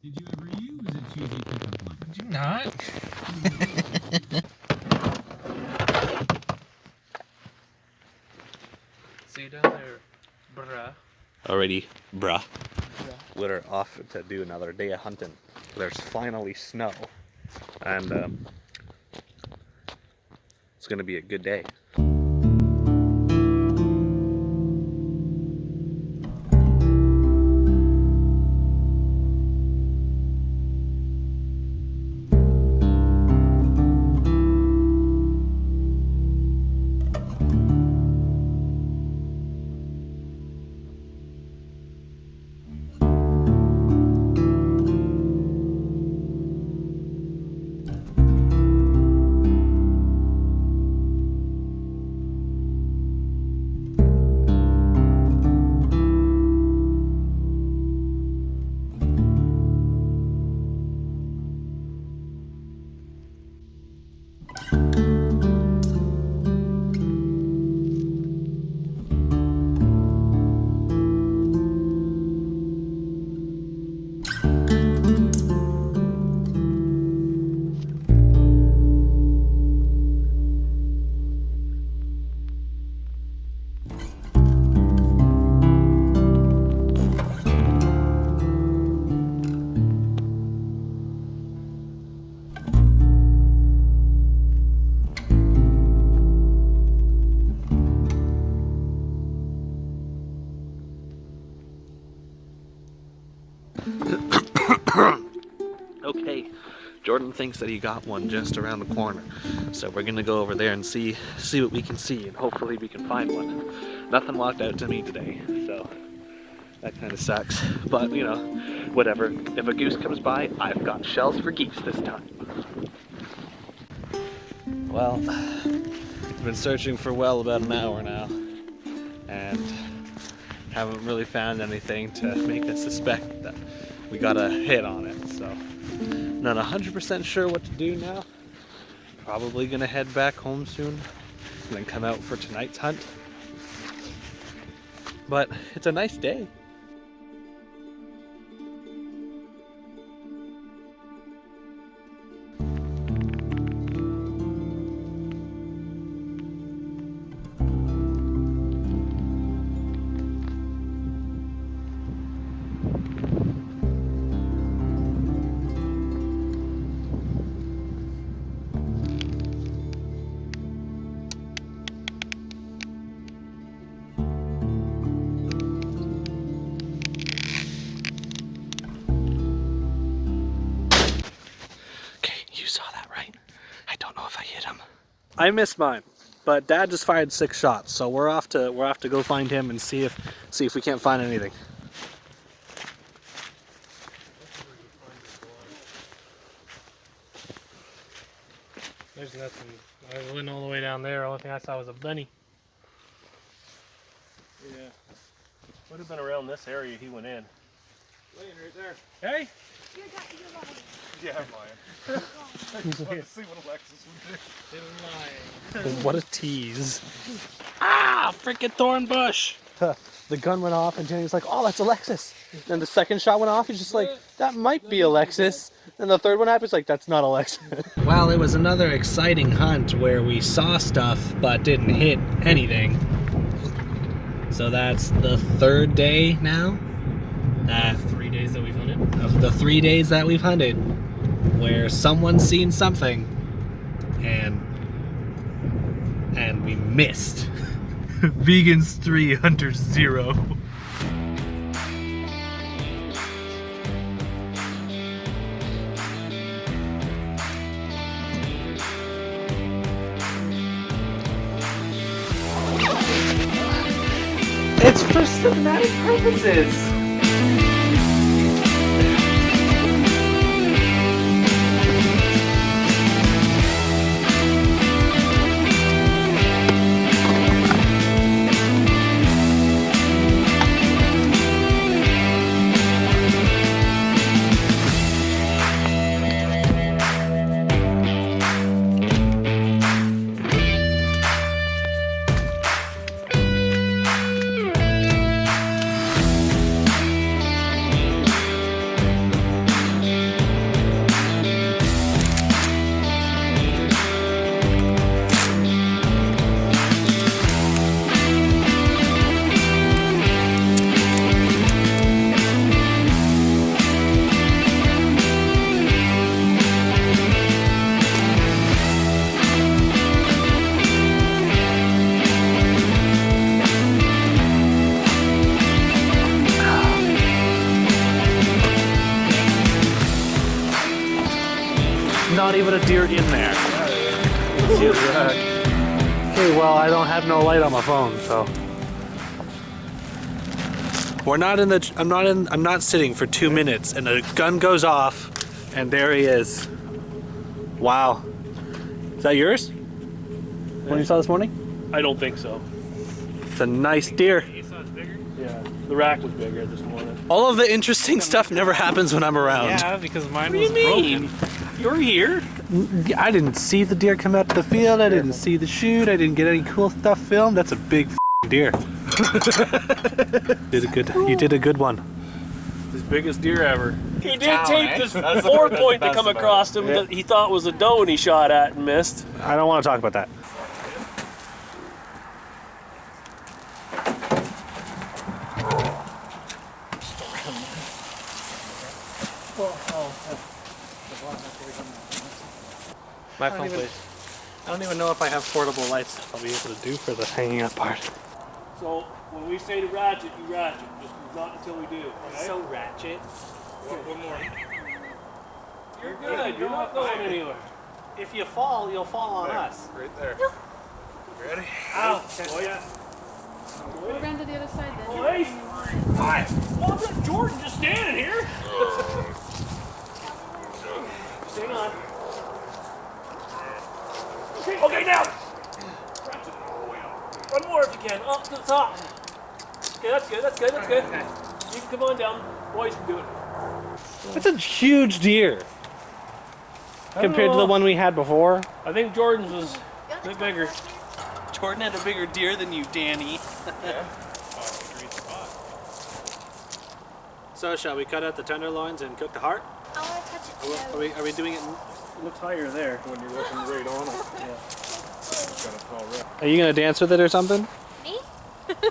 Did you ever use a cheesy pickup line? Did you not? See you down there, bruh. Alrighty, bruh. We're off to do another day of hunting. There's finally snow, and it's gonna be a good day. Okay, Jordan thinks that he got one just around the corner, so we're gonna go over there and see what we can see, and hopefully we can find one. Nothing walked out to me today, so that kind of sucks. But you know, whatever. If a goose comes by, I've got shells for geese this time. Well, I've been searching for well about an hour now, and haven't really found anything to make us suspect that we got a hit on it, so not 100% sure what to do now. Probably gonna head back home soon and then come out for tonight's hunt. But it's a nice day. I missed mine, but Dad just fired 6 shots, so we're off to go find him and see if we can't find anything. There's nothing. I went all the way down there. Only thing I saw was a bunny. Yeah. Would have been around this area he went in. Laying right there. Hey! Yeah, I'm lying. I just want to see what Alexis would do. Lying. What a tease. Ah! Freaking thorn bush! The gun went off and Jenny's like, oh, that's Alexis. Then the second shot went off, he's just like, that might be Alexis. And the third one happens, like, that's not Alexis. Well, it was another exciting hunt where we saw stuff but didn't hit anything. So that's the 3rd day now. 3 days that we've hunted. Of the 3 days that we've hunted, where someone's seen something and we missed. Vegans 3, hunters 0. It's for cinematic purposes. not even a deer in there. Okay, well, I don't have no light on my phone, so. We're not in the. I'm not sitting for 2 minutes, and the gun goes off, and there he is. Wow. Is that yours? One you saw this morning? I don't think so. It's a nice deer. You saw it's bigger? Yeah, the rack was bigger this morning. All of the interesting stuff never happens when I'm around. Yeah, because mine What was do you mean? broken. You're here. I didn't see the deer come out to the field. I didn't see the shoot. I didn't get any cool stuff filmed. That's a big deer. You did a good one. His biggest deer ever. He did Town, take eh? this That's the 4-point to best come about across him that he thought was a doe and he shot at and missed. I don't want to talk about that. My phone, please. I don't even know if I have portable lights I'll be able to do for the hanging up part. So when we say to ratchet, you ratchet. Just not until we do. Okay? So ratchet. One more. You're good. You're not going anywhere. If you fall, you'll fall on us. Right there. Ready? Ow. Oh yeah. We'll run to the other side then. Boys. Hi. Well, I've got Jordan just standing here. Hang on. Okay, now. One more if you can. Up to the top. Okay, that's good. That's good. That's good. You can come on down. Boys can do it. That's a huge deer compared to the one we had before. I think Jordan's was a bit bigger. Jordan had a bigger deer than you, Danny. So shall we cut out the tenderloins and cook the heart? I want to touch it too. Are we doing it? It looks higher there when you're looking right on it. Are you gonna dance with it or something? Me?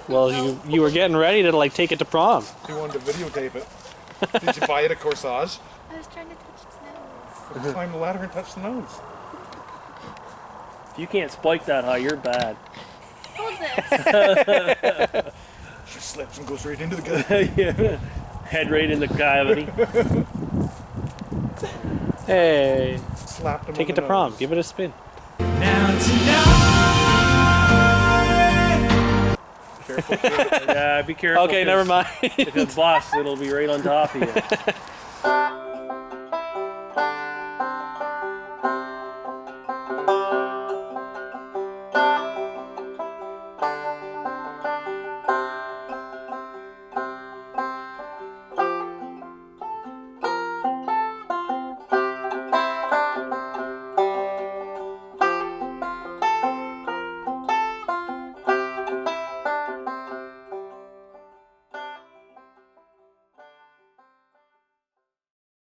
Well, you were getting ready to like take it to prom. You wanted to videotape it. Did you buy it a corsage? I was trying to touch its nose. Climb the ladder and touch the nose. If you can't spike that high, you're bad. Hold this. She slips and goes right into the gut. Yeah. Head right in the cavity. Hey, Slapped him take on it the to prom. nose. Give it a spin. Careful. Yeah, be careful. Okay, never mind. If it's bust, it'll be right on top of you.